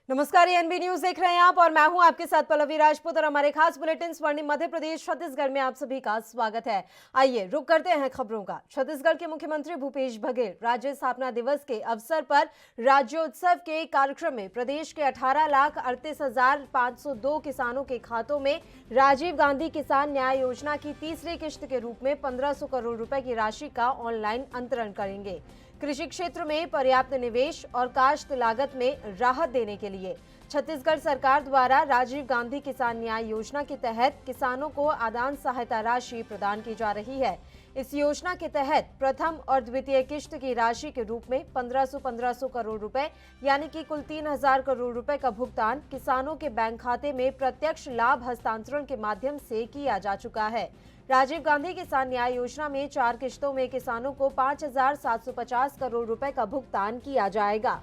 नमस्कार, ANB news देख रहे हैं आप और मैं हूं आपके साथ पल्लवी राजपूत और हमारे खास बुलेटिन स्वर्णिम मध्य प्रदेश छत्तीसगढ़ में आप सभी का स्वागत है। आइए रुक करते हैं खबरों का। छत्तीसगढ़ के मुख्यमंत्री भूपेश बघेल राज्य स्थापना दिवस के अवसर पर राज्योत्सव के कार्यक्रम में प्रदेश के 18,38,502 किसानों के खातों में राजीव गांधी किसान न्याय योजना की तीसरी किश्त के रूप में 1500 करोड़ रुपए की राशि का ऑनलाइन अंतरण करेंगे। कृषि क्षेत्र में पर्याप्त निवेश और काश्त लागत में राहत देने के लिए छत्तीसगढ़ सरकार द्वारा राजीव गांधी किसान न्याय योजना के तहत किसानों को आदान सहायता राशि प्रदान की जा रही है। इस योजना के तहत प्रथम और द्वितीय किश्त की राशि के रूप में 1500 करोड़ रुपए यानी कि कुल 3000 करोड़ रुपए का भुगतान किसानों के बैंक खाते में प्रत्यक्ष लाभ हस्तांतरण के माध्यम से किया जा चुका है। राजीव गांधी किसान न्याय योजना में 4 किश्तों में किसानों को 5,750 करोड़ रुपए का भुगतान किया जाएगा।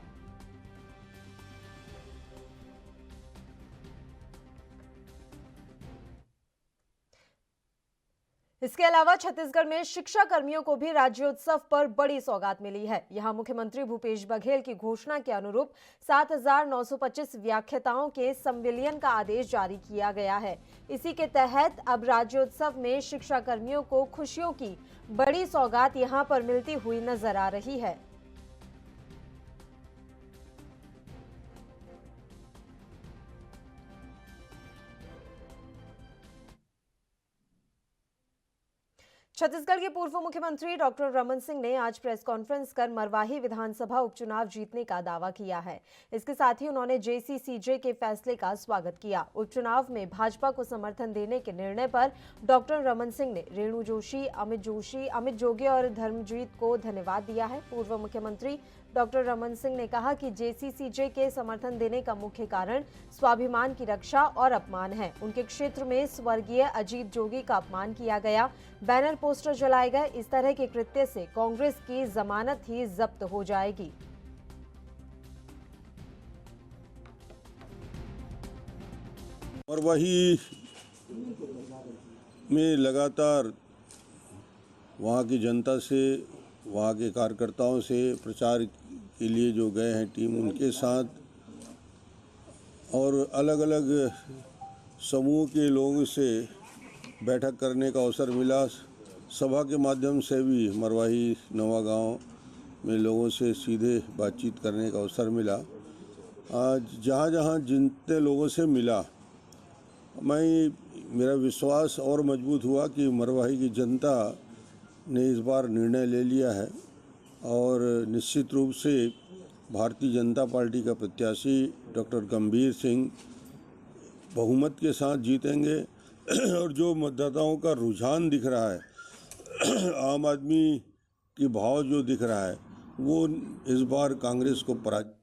इसके अलावा छत्तीसगढ़ में शिक्षा कर्मियों को भी राज्योत्सव पर बड़ी सौगात मिली है। यहां मुख्यमंत्री भूपेश बघेल की घोषणा के अनुरूप 7,925 व्याख्याताओं के संविलियन का आदेश जारी किया गया है। इसी के तहत अब राज्योत्सव में शिक्षा कर्मियों को खुशियों की बड़ी सौगात यहां पर मिलती हुई नजर आ रही है। छत्तीसगढ़ के पूर्व मुख्यमंत्री डॉक्टर रमन सिंह ने आज प्रेस कॉन्फ्रेंस कर मरवाही विधानसभा उपचुनाव जीतने का दावा किया है। इसके साथ ही उन्होंने जेसीसीजे के फैसले का स्वागत किया। उपचुनाव में भाजपा को समर्थन देने के निर्णय पर डॉक्टर रमन सिंह ने रेणु जोशी, अमित जोगी और धर्मजीत को धन्यवाद दिया है। पूर्व मुख्यमंत्री डॉक्टर रमन सिंह ने कहा कि जेसीसीजे के समर्थन देने का मुख्य कारण स्वाभिमान की रक्षा और अपमान है। उनके क्षेत्र में स्वर्गीय अजीत जोगी का अपमान किया गया, बैनर पोस्टर जलाए गए। इस तरह के कृत्य से कांग्रेस की जमानत ही जब्त हो जाएगी। और वही में लगातार वहाँ की जनता से, वहाँ के कार्यकर्ताओं से प्रचार के लिए जो गए हैं टीम, उनके साथ और अलग अलग समूह के लोगों से बैठक करने का अवसर मिला। सभा के माध्यम से भी मरवाही नवागांव में लोगों से सीधे बातचीत करने का अवसर मिला। आज जहाँ जहाँ जितने लोगों से मिला, मेरा विश्वास और मजबूत हुआ कि मरवाही की जनता ने इस बार निर्णय ले लिया है और निश्चित रूप से भारतीय जनता पार्टी का प्रत्याशी डॉक्टर गंभीर सिंह बहुमत के साथ जीतेंगे। और जो मतदाताओं का रुझान दिख रहा है, आम आदमी की भाव जो दिख रहा है, वो इस बार कांग्रेस को पराजित।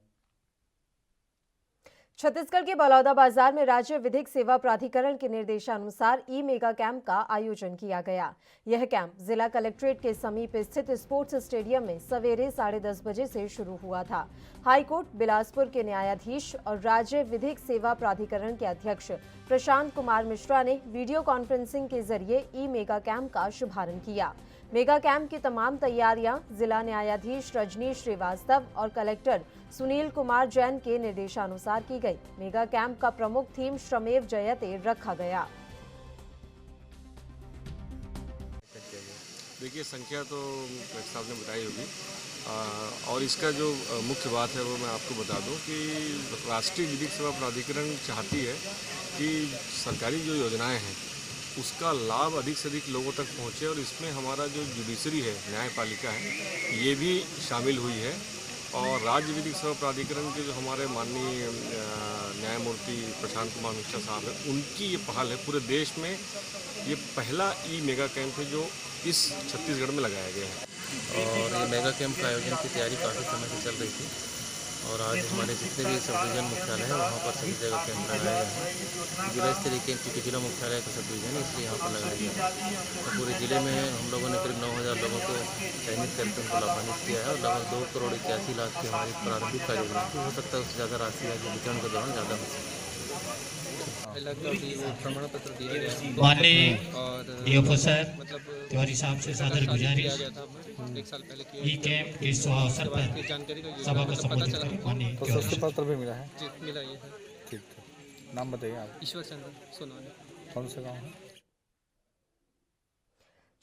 छत्तीसगढ़ के बलौदाबाजार में राज्य विधिक सेवा प्राधिकरण के निर्देशानुसार ई मेगा कैंप का आयोजन किया गया। यह कैंप जिला कलेक्ट्रेट के समीप स्थित स्पोर्ट्स स्टेडियम में सवेरे 10:30 बजे से शुरू हुआ था। हाईकोर्ट बिलासपुर के न्यायाधीश और राज्य विधिक सेवा प्राधिकरण के अध्यक्ष प्रशांत कुमार मिश्रा ने वीडियो कॉन्फ्रेंसिंग के जरिए ई मेगा कैंप का शुभारंभ किया। मेगा कैंप की तमाम तैयारियां जिला न्यायाधीश रजनीश श्रीवास्तव और कलेक्टर सुनील कुमार जैन के निर्देशानुसार की गई। मेगा कैंप का प्रमुख थीम श्रमेव जयते रखा गया। देखिए, संख्या तो साहब ने बताई होगी और इसका जो मुख्य बात है वो मैं आपको बता दूं कि राष्ट्रीय विधिक सेवा प्राधिकरण चाहती है कि सरकारी जो योजनाएं हैं उसका लाभ अधिक से अधिक लोगों तक पहुंचे और इसमें हमारा जो जुडिशरी है, न्यायपालिका है, ये भी शामिल हुई है। और राज्य विधिक सेवा प्राधिकरण के जो हमारे माननीय न्यायमूर्ति प्रशांत कुमार मिश्रा साहब हैं, उनकी ये पहल है। पूरे देश में ये पहला ई मेगा कैंप है जो इस छत्तीसगढ़ में लगाया गया है। और ये मेगा कैंप का आयोजन की तैयारी काफ़ी समय से चल रही थी और आज हमारे जितने भी सब डिवीजन मुख्यालय हैं वहाँ पर सभी जगह कैंप लगाया गया है। जिला स्तरीय कैंप, क्योंकि जिला मुख्यालय का सब डिवीजन है इसलिए यहाँ पर लगाया गया है। तो पूरे जिले में हम लोगों ने करीब 9,000 लोगों को चयनित करके उनको लाभान्वित किया है और लगभग 2 करोड़ 81 लाख की हमारी प्रारंभिक कार्ययोजना थी। हो सकता है उससे ज़्यादा राशि आज वितरण के दौरान ज़्यादा हो सकती है। प्रमाण पत्र दिए गए माननीय डीएफओ सर तिवारी साहब से सादर गुजारिश एक साल पहले किए ई कैंप के शुभ अवसर पर की जानकारी तो सभा को पता संबोधित चला। करने तो प्रशस्ति पत्र भी मिला है। जी मिला ये है। ठीक है, नाम बताइए आप। ईश्वर चंद्र सोनवानी। कौन से गाँव है?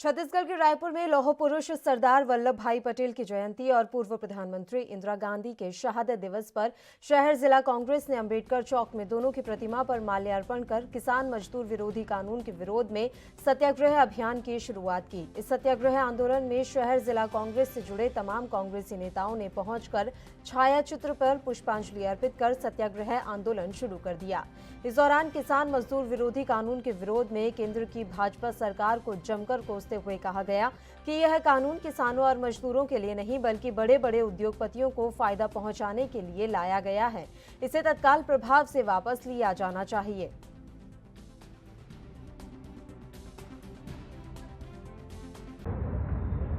छत्तीसगढ़ के रायपुर में लौह पुरुष सरदार वल्लभ भाई पटेल की जयंती और पूर्व प्रधानमंत्री इंदिरा गांधी के शहादत दिवस पर शहर जिला कांग्रेस ने अंबेडकर चौक में दोनों की प्रतिमा पर माल्यार्पण कर किसान मजदूर विरोधी कानून के विरोध में सत्याग्रह अभियान की शुरुआत की। इस सत्याग्रह आंदोलन में शहर जिला कांग्रेस से जुड़े तमाम कांग्रेसी नेताओं ने पहुंचकर छायाचित्र पर पुष्पांजलि अर्पित कर सत्याग्रह आंदोलन शुरू कर दिया। इस दौरान किसान मजदूर विरोधी कानून के विरोध में केंद्र की भाजपा सरकार को जमकर कोसते हुए कहा गया कि यह कानून किसानों और मजदूरों के लिए नहीं बल्कि बड़े बड़े उद्योगपतियों को फायदा पहुंचाने के लिए लाया गया है। इसे तत्काल प्रभाव से वापस लिया जाना चाहिए।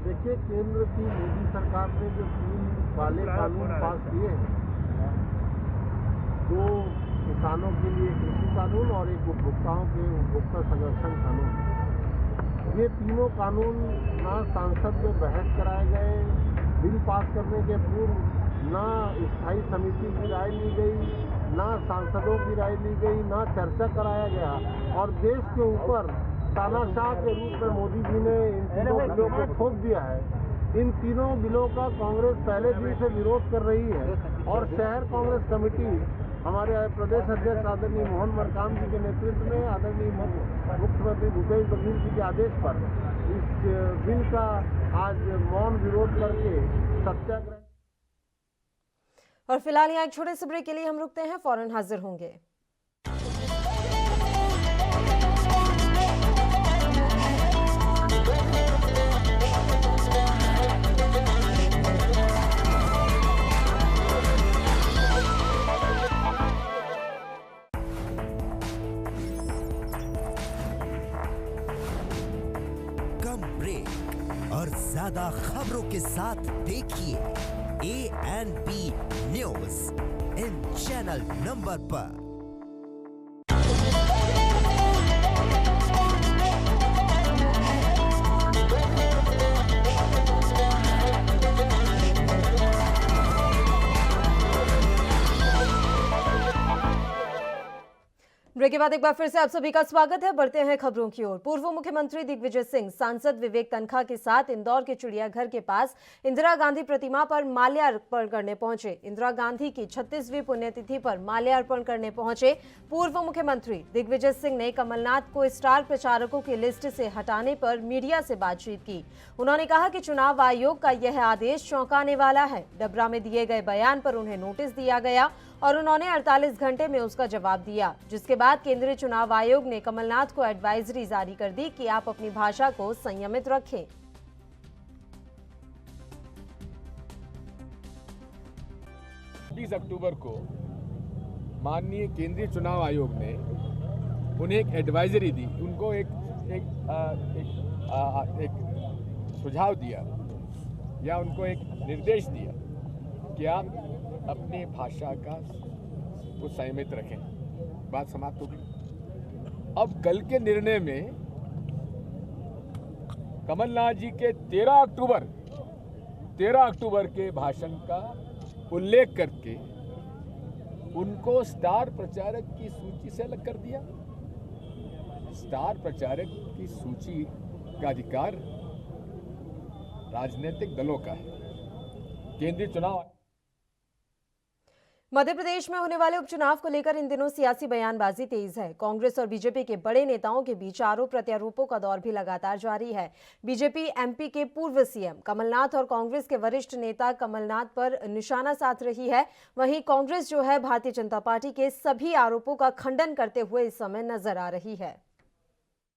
देखिए, केंद्र की मोदी सरकार ने जो 3 वाले कानून पास किए हैं, 2 किसानों के लिए कृषि कानून और एक उपभोक्ताओं के उपभोक्ता संरक्षण कानून, ये तीनों कानून ना सांसद में बहस कराए गए, बिल पास करने के पूर्व ना स्थायी समिति की राय ली गई, ना सांसदों की राय ली गई, ना चर्चा कराया गया और देश के ऊपर तानाशाह के रूप में मोदी जी ने इन तीनों बिलों को थोप दिया है। इन तीनों बिलों का कांग्रेस पहले दिन से विरोध कर रही है और शहर कांग्रेस कमेटी हमारे प्रदेश अध्यक्ष आदरणीय मोहन मरकाम जी के नेतृत्व में आदरणीय मुख्यमंत्री भूपेश बघेल जी के आदेश पर इस बिल का आज मौन विरोध करके सत्याग्रह। और फिलहाल यहाँ एक छोटे से ब्रेक के लिए हम रुकते हैं, फौरन हाजिर होंगे। और ज्यादा खबरों के साथ देखिए ANP news in channel number पर। ब्रेक के बाद एक बार फिर से आप सभी का स्वागत है। बढ़ते हैं खबरों की ओर। पूर्व मुख्यमंत्री दिग्विजय सिंह सांसद विवेक तनखा के साथ इंदौर के चिड़ियाघर के पास इंदिरा गांधी प्रतिमा पर माल्यार्पण करने पहुंचे। इंदिरा गांधी की 36वीं पुण्यतिथि पर माल्यार्पण करने पहुंचे पूर्व मुख्यमंत्री दिग्विजय सिंह ने कमलनाथ को स्टार प्रचारकों की लिस्ट से हटाने पर मीडिया से बातचीत की। उन्होंने कहा कि चुनाव आयोग का यह आदेश चौंकाने वाला है। डबरा में दिए गए बयान पर उन्हें नोटिस दिया गया और उन्होंने 48 घंटे में उसका जवाब दिया, जिसके बाद केंद्रीय चुनाव आयोग ने कमलनाथ को एडवाइजरी जारी कर दी कि आप अपनी भाषा को संयमित रखें। 20 अक्टूबर को माननीय केंद्रीय चुनाव आयोग ने उन्हें एक एडवाइजरी दी, उनको एक सुझाव दिया या उनको एक निर्देश दिया कि आप अपनी भाषा को संयमित रखें। बात समाप्त हो गई। अब कल के निर्णय में कमलनाथ जी के 13 अक्टूबर के भाषण का उल्लेख करके उनको स्टार प्रचारक की सूची से अलग कर दिया। स्टार प्रचारक की सूची का अधिकार राजनीतिक दलों का है। केंद्रीय चुनाव मध्य प्रदेश में होने वाले उपचुनाव को लेकर इन दिनों सियासी बयानबाजी तेज है। कांग्रेस और बीजेपी के बड़े नेताओं के बीच आरोप प्रत्यारोपों का दौर भी लगातार जारी है। बीजेपी एमपी के पूर्व सीएम कमलनाथ और कांग्रेस के वरिष्ठ नेता कमलनाथ पर निशाना साध रही है। वहीं कांग्रेस जो है भारतीय जनता पार्टी के सभी आरोपों का खंडन करते हुए इस समय नजर आ रही है।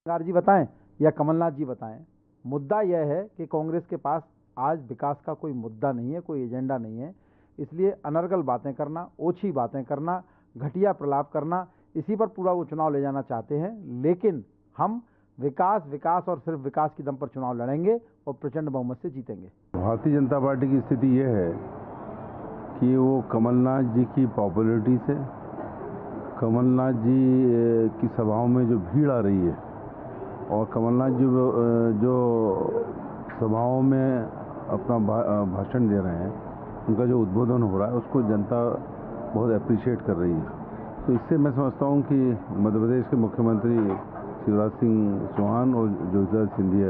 जी बताएं या कमलनाथ जी बताएं, मुद्दा यह है कि कांग्रेस के पास आज विकास का कोई मुद्दा नहीं है, कोई एजेंडा नहीं है। इसलिए अनर्गल बातें करना, ओछी बातें करना, घटिया प्रलाप करना, इसी पर पूरा वो चुनाव ले जाना चाहते हैं। लेकिन हम विकास और सिर्फ विकास की दम पर चुनाव लड़ेंगे और प्रचंड बहुमत से जीतेंगे। भारतीय जनता पार्टी की स्थिति यह है कि वो कमलनाथ जी की पॉपुलैरिटी से, कमलनाथ जी की सभाओं में जो भीड़ आ रही है और कमलनाथ जी जो सभाओं में अपना भाषण दे रहे हैं, उनका जो उद्बोधन हो रहा है उसको जनता बहुत अप्रिशिएट कर रही है। तो इससे मैं समझता हूँ कि मध्य प्रदेश के मुख्यमंत्री शिवराज सिंह चौहान और ज्योतिरादित्य सिंधिया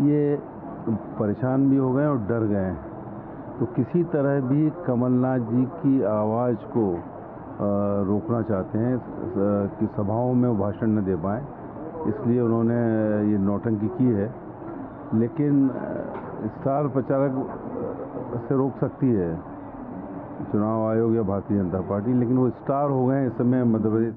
ये परेशान भी हो गए और डर गए हैं। तो किसी तरह भी कमलनाथ जी की आवाज़ को रोकना चाहते हैं कि सभाओं में वो भाषण न दे पाएँ, इसलिए उन्होंने ये नौटंकी की है। लेकिन स्टार प्रचारक से रोक सकती है चुनाव आयोग या भारतीय जनता पार्टी, लेकिन वो स्टार हो गए इस समय मध्य प्रदेश।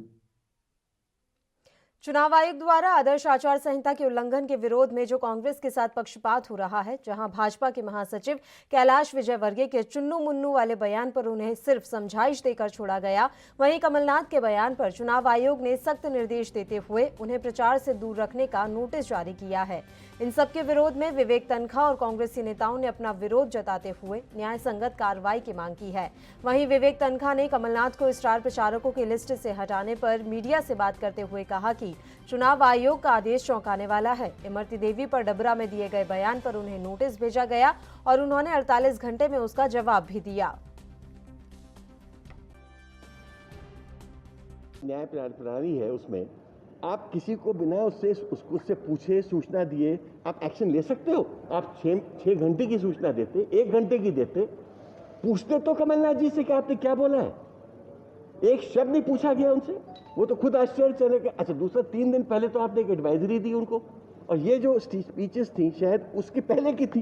चुनाव आयोग द्वारा आदर्श आचार संहिता के उल्लंघन के विरोध में जो कांग्रेस के साथ पक्षपात हो रहा है, जहां भाजपा के महासचिव कैलाश विजयवर्गीय के चुन्नू मुन्नू वाले बयान पर उन्हें सिर्फ समझाइश देकर छोड़ा गया, वहीं कमलनाथ के बयान पर चुनाव आयोग ने सख्त निर्देश देते हुए उन्हें प्रचार से दूर रखने का नोटिस जारी किया है। इन सबके विरोध में विवेक तनखा और कांग्रेसी नेताओं ने अपना विरोध जताते हुए न्याय संगत कार्रवाई की मांग की है। वहीं विवेक तनखा ने कमलनाथ को स्टार प्रचारकों की लिस्ट से हटाने पर मीडिया से बात करते हुए कहा कि चुनाव आयोग का आदेश चौंकाने वाला है। इमरती देवी पर डबरा में दिए गए बयान पर उन्हें नोटिस भेजा गया और उन्होंने 48 घंटे में उसका जवाब भी दिया। न्याय प्रणाली है, उसमें आप किसी को बिना उससे पूछे सूचना दिए आप एक्शन ले सकते हो। आप 6 घंटे की सूचना देते, 1 घंटे की देते, पूछते तो कमलनाथ जी से कि आपने क्या बोला है। एक शब्द नहीं पूछा गया उनसे, वो तो खुद आश्चर्य चले गए। अच्छा, दूसरा 3 दिन पहले तो आपने एक एडवाइजरी दी उनको, और ये जो स्पीचेस थी शायद उसके पहले की थी,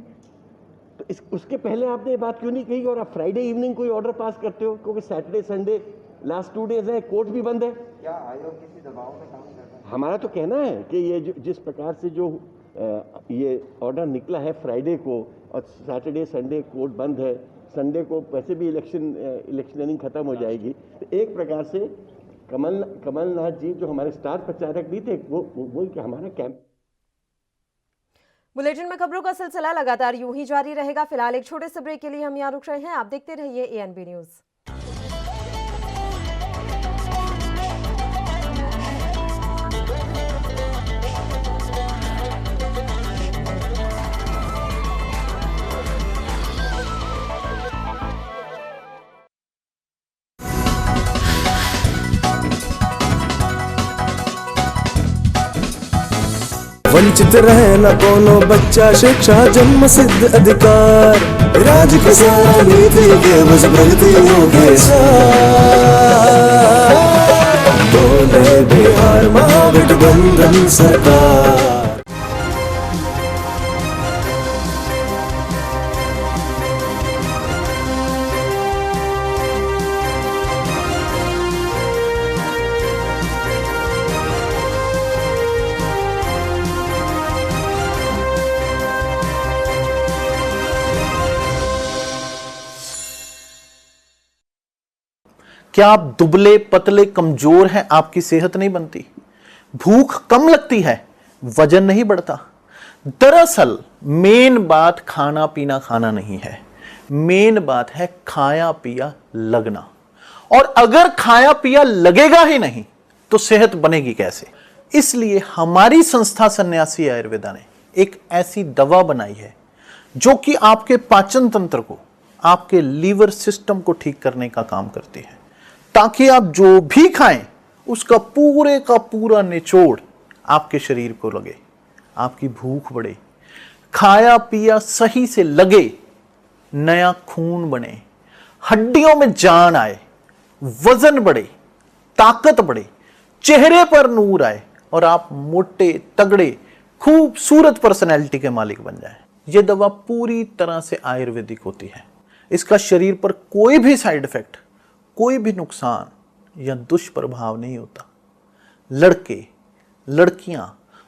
तो उसके पहले आपने ये बात क्यों नहीं कही। और आप फ्राइडे इवनिंग कोई ऑर्डर पास करते हो, क्योंकि सैटरडे संडे लास्ट 2 डेज है, कोर्ट भी बंद है। क्या आयोग किसी दबाव में काम कर रहा है? हमारा तो कहना है कि ये जिस प्रकार से जो ये ऑर्डर निकला है फ्राइडे को, और सैटरडे संडे कोर्ट बंद है, संडे को वैसे भी इलेक्शनिंग खत्म हो जाएगी, तो एक प्रकार से कमलनाथ जी जो हमारे स्टार प्रचारक भी थे, वो हमारा कैंप। बुलेटिन में खबरों का सिलसिला लगातार यूं ही जारी रहेगा। फिलहाल एक छोटे से ब्रेक के लिए हम यहाँ रुक रहे हैं। आप देखते रहिए ANB न्यूज। वंचित रहे न कोनो बच्चा, शिक्षा जन्म सिद्ध अधिकार, राज किसान नीति के बस प्रगति के साथ बोले बिहार महागठबंधन सरकार। क्या आप दुबले पतले कमजोर हैं? आपकी सेहत नहीं बनती, भूख कम लगती है, वजन नहीं बढ़ता? दरअसल मेन बात खाना पीना खाना नहीं है, मेन बात है खाया पिया लगना। और अगर खाया पिया लगेगा ही नहीं तो सेहत बनेगी कैसे? इसलिए हमारी संस्था सन्यासी आयुर्वेदा ने एक ऐसी दवा बनाई है जो कि आपके पाचन तंत्र को, आपके लीवर सिस्टम को ठीक करने का काम करती है, ताकि आप जो भी खाएं उसका पूरे का पूरा निचोड़ आपके शरीर को लगे, आपकी भूख बढ़े, खाया पिया सही से लगे, नया खून बने, हड्डियों में जान आए, वजन बढ़े, ताकत बढ़े, चेहरे पर नूर आए और आप मोटे तगड़े खूबसूरत पर्सनैलिटी के मालिक बन जाएं। यह दवा पूरी तरह से आयुर्वेदिक होती है। इसका शरीर पर कोई भी साइड इफेक्ट, कोई भी नुकसान या दुष्प्रभाव नहीं होता। लड़के लड़कियां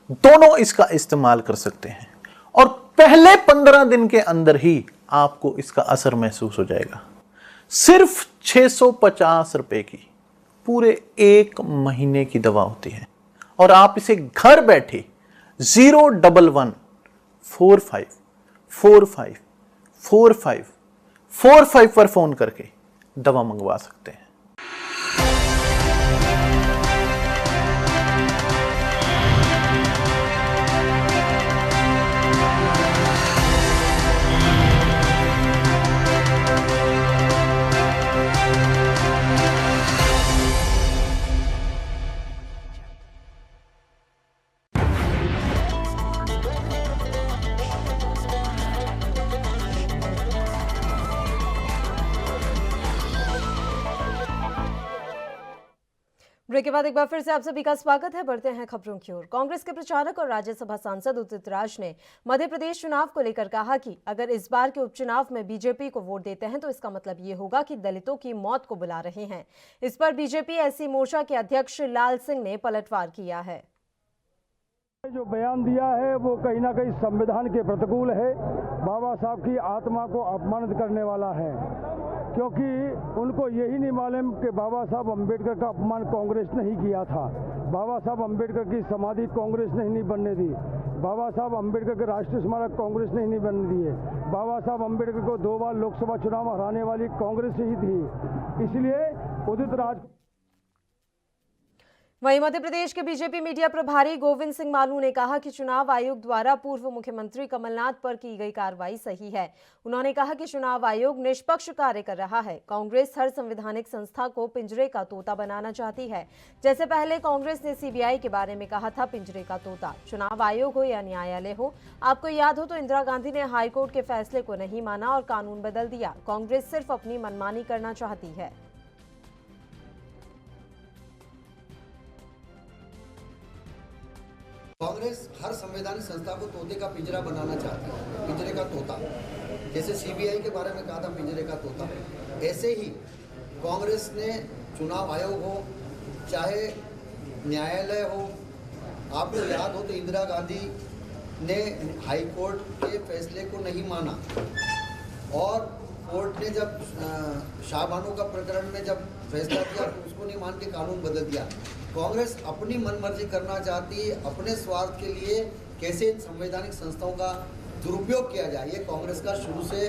दोनों इसका इस्तेमाल कर सकते हैं और पहले 15 दिन के अंदर ही आपको इसका असर महसूस हो जाएगा। सिर्फ 650 रुपए की पूरे 1 महीने की दवा होती है और आप इसे घर बैठे 01145454545 पर फोन करके दवा मंगवा सकते हैं। ब्रेक के बाद एक बार फिर से आप सभी का स्वागत है। बढ़ते हैं खबरों की ओर। कांग्रेस के प्रचारक और राज्यसभा सांसद उदित राज ने मध्य प्रदेश चुनाव को लेकर कहा कि अगर इस बार के उपचुनाव में बीजेपी को वोट देते हैं तो इसका मतलब ये होगा कि दलितों की मौत को बुला रहे हैं। इस पर बीजेपी एससी मोर्चा के अध्यक्ष लाल सिंह ने पलटवार किया है। जो बयान दिया है वो कहीं ना कहीं संविधान के प्रतिकूल है, बाबा साहब की आत्मा को अपमानित करने वाला है, क्योंकि उनको यही नहीं मालूम कि बाबा साहब अम्बेडकर का अपमान कांग्रेस ने ही किया था। बाबा साहब अम्बेडकर की समाधि कांग्रेस ने ही नहीं बनने दी, बाबा साहब अम्बेडकर के राष्ट्रीय स्मारक कांग्रेस ने ही नहीं बनने दिए, बाबा साहब अम्बेडकर को 2 बार लोकसभा चुनाव हराने वाली कांग्रेस ही थी। इसलिए उदित राज। वहीं मध्य प्रदेश के बीजेपी मीडिया प्रभारी गोविंद सिंह मालू ने कहा कि चुनाव आयोग द्वारा पूर्व मुख्यमंत्री कमलनाथ पर की गई कार्रवाई सही है। उन्होंने कहा कि चुनाव आयोग निष्पक्ष कार्य कर रहा है। कांग्रेस हर संवैधानिक संस्था को पिंजरे का तोता बनाना चाहती है। जैसे पहले कांग्रेस ने सीबीआई के बारे में कहा था पिंजरे का तोता। चुनाव आयोग हो या न्यायालय हो, आपको याद हो तो इंदिरा गांधी ने हाईकोर्ट के फैसले को नहीं माना और कानून बदल दिया। कांग्रेस सिर्फ अपनी मनमानी करना चाहती है। कांग्रेस हर संवैधानिक संस्था को तोते का पिंजरा बनाना चाहती है, पिंजरे का तोता। जैसे सीबीआई के बारे में कहा था पिंजरे का तोता, ऐसे ही कांग्रेस ने चुनाव आयोग हो चाहे न्यायालय हो, आपको याद हो तो इंदिरा गांधी ने हाईकोर्ट के फैसले को नहीं माना और कोर्ट ने जब शाहबानो का प्रकरण में जब फैसला दिया तो उसको नहीं मान के कानून बदल दिया। कांग्रेस अपनी मनमर्जी करना चाहती है, अपने स्वार्थ के लिए कैसे इन संवैधानिक संस्थाओं का दुरुपयोग किया जाए, ये कांग्रेस का शुरू से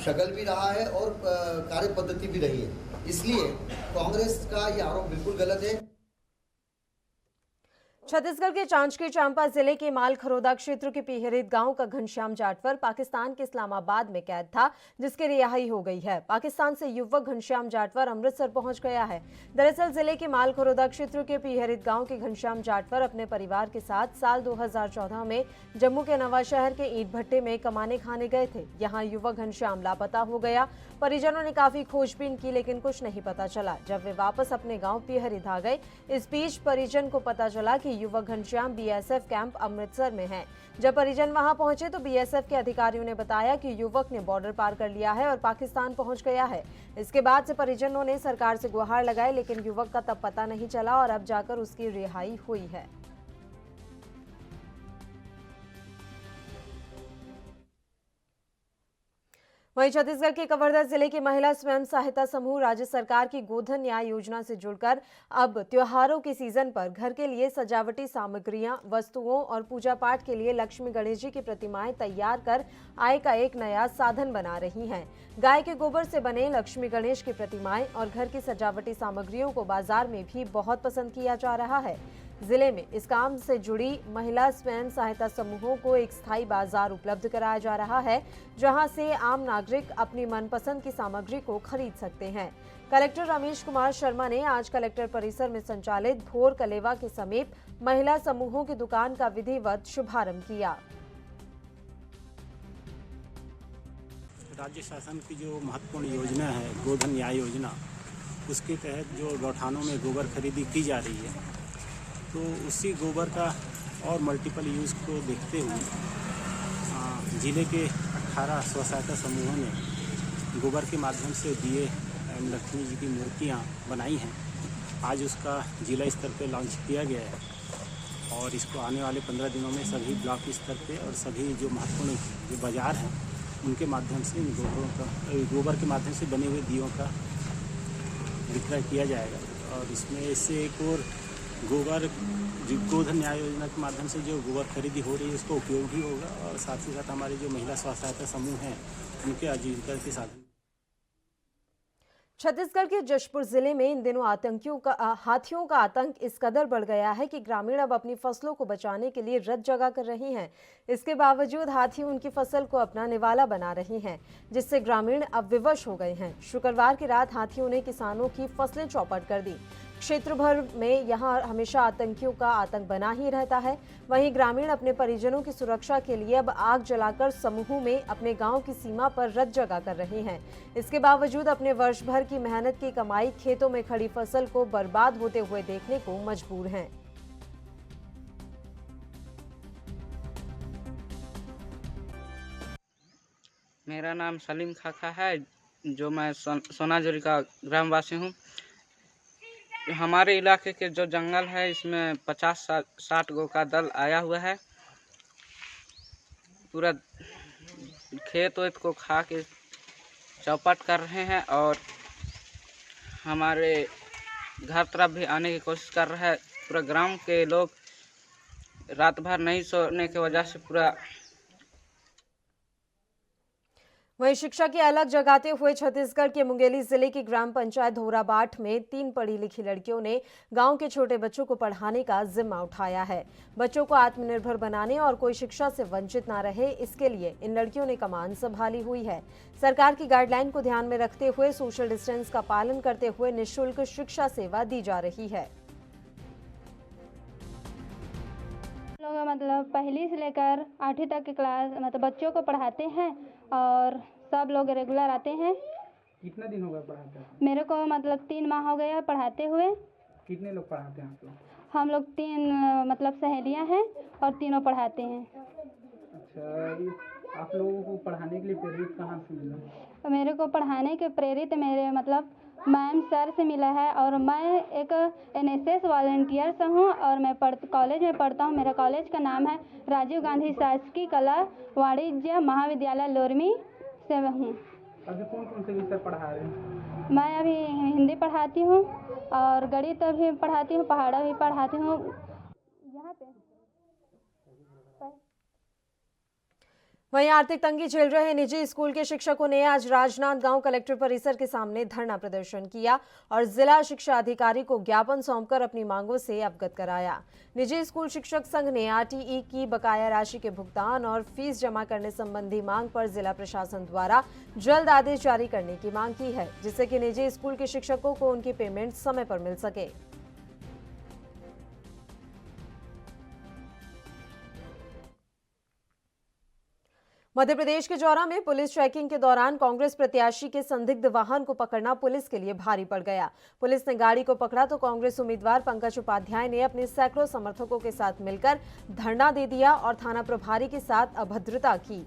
शगल भी रहा है और कार्य पद्धति भी रही है। इसलिए कांग्रेस का ये आरोप बिल्कुल गलत है। छत्तीसगढ़ के जांजगीर चांपा जिले के मालखरोदा क्षेत्र के पिहरित गांव का घनश्याम जाटवर पाकिस्तान के इस्लामाबाद में कैद था, जिसकी रिहाई हो गई है। पाकिस्तान से युवक घनश्याम जाटवर अमृतसर पहुंच गया है। दरअसल जिले के मालखरोदा क्षेत्र के पिहरित गांव के घनश्याम जाटवर अपने परिवार के साथ साल 2014 में जम्मू के नवाशहर के ईंट भट्टे में कमाने खाने गए थे। यहाँ युवक घनश्याम लापता हो गया। परिजनों ने काफी खोजबीन की लेकिन कुछ नहीं पता चला। जब वे वापस अपने गाँव पिहरित आ गए, इस बीच परिजन को पता चला कि युवक घनश्याम बीएसएफ कैंप अमृतसर में है। जब परिजन वहां पहुंचे तो बीएसएफ के अधिकारियों ने बताया कि युवक ने बॉर्डर पार कर लिया है और पाकिस्तान पहुंच गया है। इसके बाद से परिजनों ने सरकार से गुहार लगाई लेकिन युवक का तब पता नहीं चला और अब जाकर उसकी रिहाई हुई है। वहीं छत्तीसगढ़ के कवर्धा जिले की महिला स्वयं सहायता समूह राज्य सरकार की गोधन न्याय योजना से जुड़कर अब त्योहारों के सीजन पर घर के लिए सजावटी सामग्रियां, वस्तुओं और पूजा पाठ के लिए लक्ष्मी गणेश जी की प्रतिमाएं तैयार कर आय का एक नया साधन बना रही हैं। गाय के गोबर से बने लक्ष्मी गणेश की प्रतिमाएं और घर की सजावटी सामग्रियों को बाजार में भी बहुत पसंद किया जा रहा है। जिले में इस काम से जुड़ी महिला स्वयं सहायता समूहों को एक स्थायी बाजार उपलब्ध कराया जा रहा है, जहां से आम नागरिक अपनी मनपसंद की सामग्री को खरीद सकते हैं। कलेक्टर रमेश कुमार शर्मा ने आज कलेक्टर परिसर में संचालित भोर कलेवा के समीप महिला समूहों की दुकान का विधिवत शुभारंभ किया। राज्य शासन की जो महत्वपूर्ण योजना है गोधन न्याय योजना, उसके तहत जो गौठानों में गोबर खरीदी की जा रही है, तो उसी गोबर का और मल्टीपल यूज़ को देखते हुए ज़िले के 18 स्व सहायता समूहों ने गोबर के माध्यम से दिए लक्ष्मी जी की मूर्तियाँ बनाई हैं। आज उसका जिला स्तर पे लॉन्च किया गया है और इसको आने वाले 15 दिनों में सभी ब्लॉक स्तर पे और सभी जो महत्वपूर्ण जो बाज़ार हैं उनके माध्यम से इन गोबर के माध्यम से बने हुए दियों का विक्रय किया जाएगा। और इसमें इससे एक और गोबर गोधन न्याय योजना के माध्यम से जो गोबर खरीदी हो रही है उसको उपयोग भी होगा और साथ ही साथ हमारे जो महिला स्व सहायता समूह हैं उनके आजीविका के साधन। छत्तीसगढ़ के जशपुर जिले में इन दिनों हाथियों का आतंक इस कदर बढ़ गया है कि ग्रामीण अब अपनी फसलों को बचाने के लिए रत जगह कर रहे हैं। इसके बावजूद हाथी उनकी फसल को अपना निवाला बना रहे हैं, जिससे ग्रामीण अब विवश हो गए हैं। शुक्रवार की रात हाथियों ने किसानों की फसलें चौपट कर दी। क्षेत्र भर में यहां हमेशा आतंकियों का आतंक बना ही रहता है। वहीं ग्रामीण अपने परिजनों की सुरक्षा के लिए अब आग जलाकर समूह में अपने गांव की सीमा पर रत जगा कर रहे हैं। इसके बावजूद अपने वर्ष भर की मेहनत की कमाई खेतों में खड़ी फसल को बर्बाद होते हुए देखने को मजबूर हैं। मेरा नाम सलीम खाखा है, जो मैं सोनाजुरी का ग्रामवासी हूँ। हमारे इलाके के जो जंगल है, इसमें 50-60 गो का दल आया हुआ है। पूरा खेत वेत को खा के चौपट कर रहे हैं और हमारे घर तरफ भी आने की कोशिश कर रहे हैं। पूरा ग्राम के लोग रात भर नहीं सोने की वजह से पूरा। वहीं शिक्षा की अलग जगाते हुए छत्तीसगढ़ के मुंगेली जिले की ग्राम पंचायत धोराबाट में 3 पढ़ी लिखी लड़कियों ने गांव के छोटे बच्चों को पढ़ाने का जिम्मा उठाया है। बच्चों को आत्मनिर्भर बनाने और कोई शिक्षा से वंचित ना रहे, इसके लिए इन लड़कियों ने कमान संभाली हुई है। सरकार की गाइडलाइन को ध्यान में रखते हुए सोशल डिस्टेंस का पालन करते हुए निःशुल्क शिक्षा सेवा दी जा रही है। लोग मतलब 1ली से लेकर 8वीं तक की क्लास मतलब बच्चों को पढ़ाते हैं और सब लोग रेगुलर आते हैं। कितना दिन हो गया पढ़ाते हैं? मेरे को मतलब 3 माह हो गया पढ़ाते हुए। कितने लोग पढ़ाते हैं आप लोग? हम लोग 3 मतलब सहेलियां हैं और तीनों पढ़ाते हैं। अच्छा, आप लोगों को पढ़ाने के लिए प्रेरित कहाँ से मिला? मेरे को पढ़ाने के प्रेरित मेरे मतलब मैम सर से मिला है और मैं एक NSS वॉलंटियर से हूँ और मैं कॉलेज में पढ़ता हूँ। मेरा कॉलेज का नाम है राजीव गांधी शासकीय कला वाणिज्य महाविद्यालय लोरमी से हूँ। अभी कौन कौन से विषय पढ़ा रहे हैं? मैं अभी हिंदी पढ़ाती हूँ और गणित भी पढ़ाती हूँ, पहाड़ा भी पढ़ाती हूँ। यहाँ पे वहीं आर्थिक तंगी झेल रहे निजी स्कूल के शिक्षकों ने आज राजनांदगांव कलेक्टर परिसर के सामने धरना प्रदर्शन किया और जिला शिक्षा अधिकारी को ज्ञापन सौंपकर अपनी मांगों से अवगत कराया। निजी स्कूल शिक्षक संघ ने RTE की बकाया राशि के भुगतान और फीस जमा करने संबंधी मांग पर जिला प्रशासन द्वारा जल्द आदेश जारी करने की मांग की है, जिससे कि निजी स्कूल के शिक्षकों को उनकी पेमेंट समय पर मिल सके। मध्य प्रदेश के जौरा में पुलिस चेकिंग के दौरान कांग्रेस प्रत्याशी के संदिग्ध वाहन को पकड़ना पुलिस के लिए भारी पड़ गया। पुलिस ने गाड़ी को पकड़ा तो कांग्रेस उम्मीदवार पंकज उपाध्याय ने अपने सैकड़ों समर्थकों के साथ मिलकर धरना दे दिया और थाना प्रभारी के साथ अभद्रता की।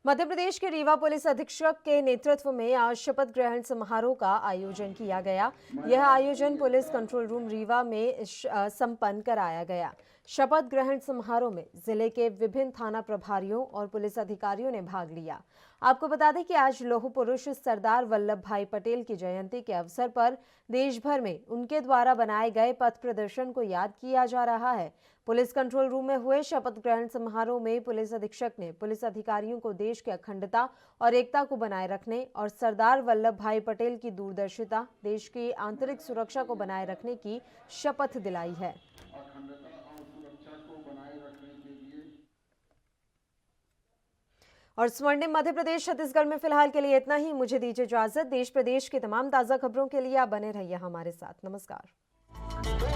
मध्य प्रदेश के रीवा पुलिस अधीक्षक के नेतृत्व में आज शपथ ग्रहण समारोह का आयोजन किया गया। यह आयोजन पुलिस कंट्रोल रूम रीवा में संपन्न कराया गया। शपथ ग्रहण समारोह में जिले के विभिन्न थाना प्रभारियों और पुलिस अधिकारियों ने भाग लिया। आपको बता दें कि आज लौह पुरुष सरदार वल्लभ भाई पटेल की जयंती के अवसर पर देश भर में उनके द्वारा बनाए गए पथ प्रदर्शन को याद किया जा रहा है। पुलिस कंट्रोल रूम में हुए शपथ ग्रहण समारोह में पुलिस अधीक्षक ने पुलिस अधिकारियों को देश की अखंडता और एकता को बनाए रखने और सरदार वल्लभ भाई पटेल की दूरदर्शिता, देश की आंतरिक सुरक्षा को बनाए रखने की शपथ दिलाई है। और स्वर्णिम मध्य प्रदेश छत्तीसगढ़ में फिलहाल के लिए इतना ही। मुझे दीजिए इजाजत। देश प्रदेश की तमाम ताज़ा खबरों के लिए आप बने रहिए हमारे साथ। नमस्कार।